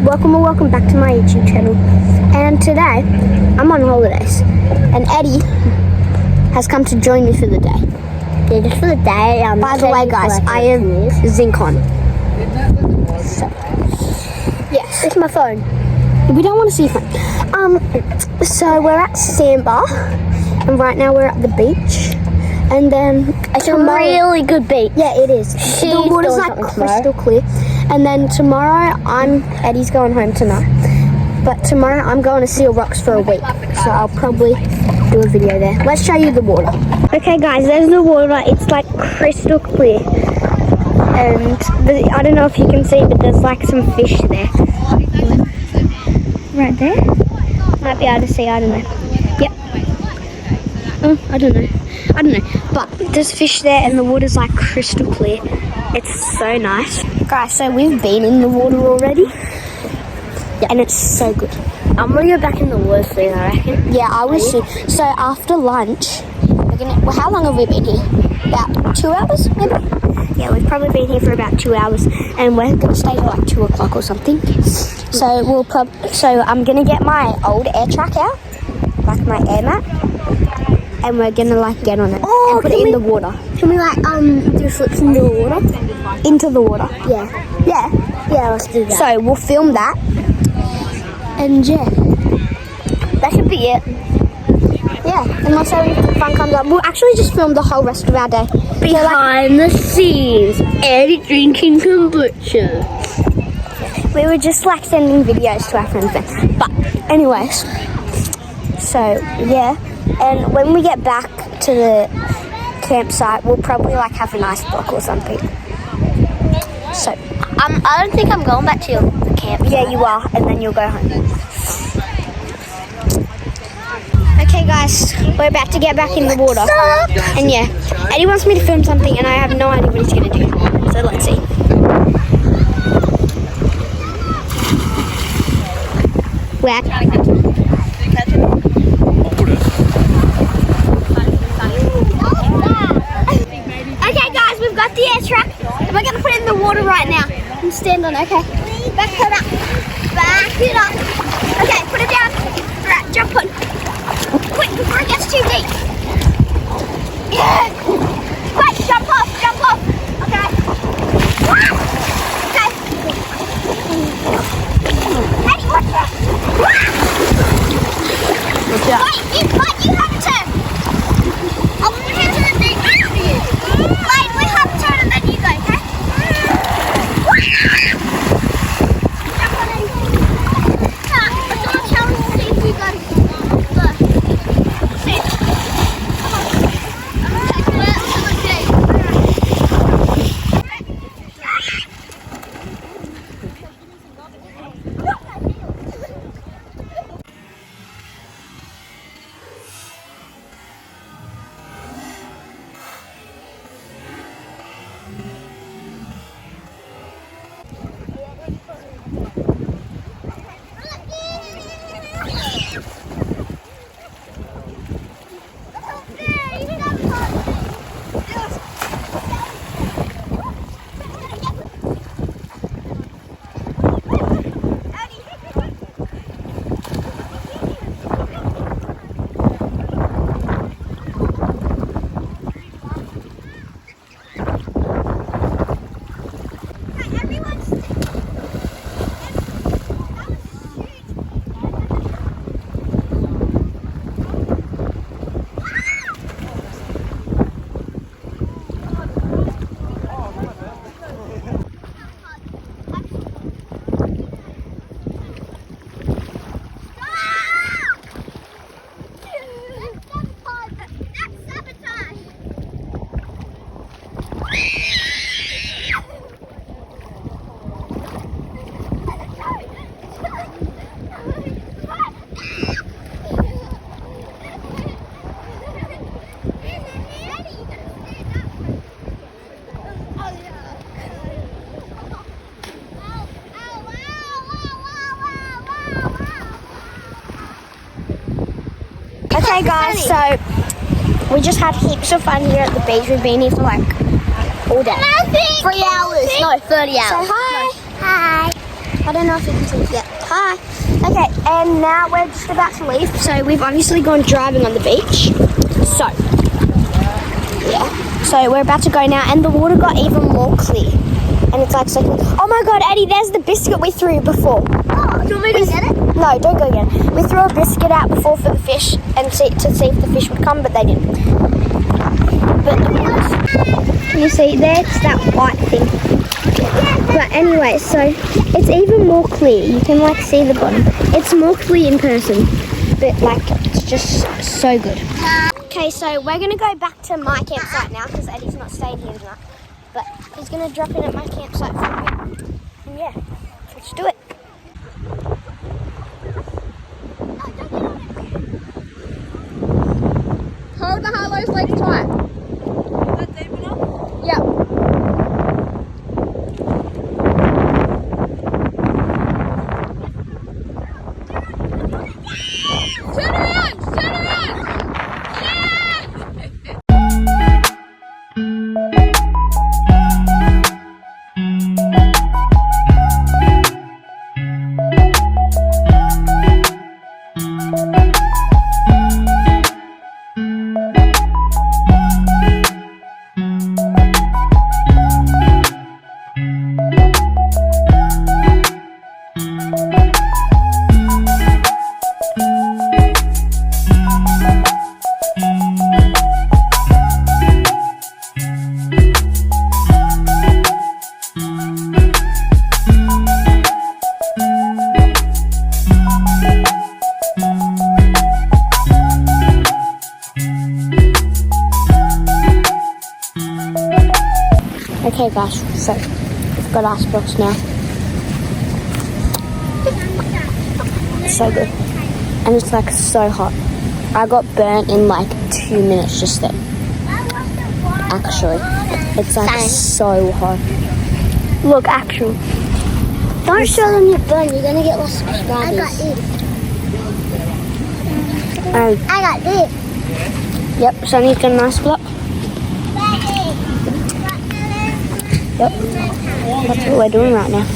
welcome back to my YouTube channel. And today I'm on holidays and Eddie has come to join me for the day. Yeah, just for the day. By the way guys, I have zinc on. So, yes. It's my phone. We don't want to see your phone. So we're at Sandbar and right now we're at the beach. And then It's a really good beach. Yeah, it is. The water's like crystal clear. And then tomorrow, Eddie's going home tonight. But tomorrow I'm going to Seal Rocks for a week. So I'll probably do a video there. Let's show you the water. Okay guys, there's the water. It's like crystal clear. And I don't know if you can see, but there's like some fish there. Right there. Might be able to see, I don't know. Yep. Oh, I don't know. But there's fish there and the water's like crystal clear. It's so nice. Guys, so we've been in the water already. Yeah. And it's so good. I'm gonna go back in the water soon, I reckon. Yeah, I was soon. So after lunch, how long have we been here? About 2 hours, maybe? Yeah, we've probably been here for about 2 hours. And we're going to stay till like 2 o'clock or something. So I'm going to get my old air track out. Like my air mat. And we're gonna like get on it and put it in the water. Can we like do flips into the water? Into the water? Yeah. Yeah. Yeah, let's do that. So we'll film that. And yeah. That should be it. Yeah. Unless anything fun comes up. We'll actually just film the whole rest of our day. Behind the scenes, Eddie drinking kombucha. We were just like sending videos to our friends then. But anyways. So yeah. And when we get back to the campsite, we'll probably like have a nice book or something. So, I don't think I'm going back to the camp. Yeah, you are, and then you'll go home. Okay, guys, we're about to get back in the water. And yeah, Eddie wants me to film something, and I have no idea what he's gonna do. So let's see. Whack. We've got the air track and we're going to put it in the water right now and stand on it, okay? Back it up. Back it up. Okay, put it down. Alright, jump on. Quick, before it gets too deep. Yeah. Quick, jump off. Okay. Okay. Eddie, watch that. Wait, you have to turn. I want to turn to the thing after you. Wait, we have to turn and then you go, okay? Jump on in. I'm going to challenge to see if you go first. See? Come on. Okay guys, so we just had heaps of fun here at the beach. We've been here for like all day. 3 hours. No, 30 hours. So hi. Hi. I don't know if you can see it yet. Hi. Okay, and now we're just about to leave. So we've obviously gone driving on the beach. So, yeah. So we're about to go now, and the water got even more clear. And it's like so clear. Oh my God, Eddie, there's the biscuit we threw before. Oh, do you want me to get it? No, don't go again. We threw a biscuit out before for the fish and to see if the fish would come, but they didn't. But can you see there? It's that white thing. But anyway, so it's even more clear. You can like see the bottom. It's more clear in person, but like it's just so good. Okay, so we're gonna go back to my campsite now because Eddie's not staying here tonight. But he's gonna drop in at my campsite for a bit. And yeah, let's do it. Hold the Harlow's legs tight. Is that deep enough? Yep. Turn around! Turn around! Okay guys, so we've got ice blocks now. It's so good. And it's like so hot. I got burnt in like 2 minutes just then. Actually. It's like so hot. Look, actual. Don't show them your burn, you're gonna get lost subscribers. I got this. I got this. Yep, Sonny's got an ice block. Yep, that's what we're doing right now.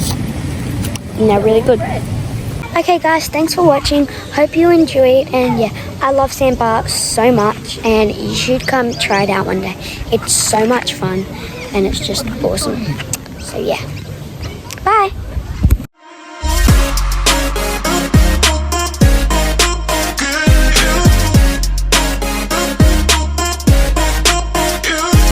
And they're really good. Okay guys, thanks for watching. Hope you enjoyed, and yeah, I love sandbar so much and you should come try it out one day. It's so much fun and it's just awesome. So yeah, bye.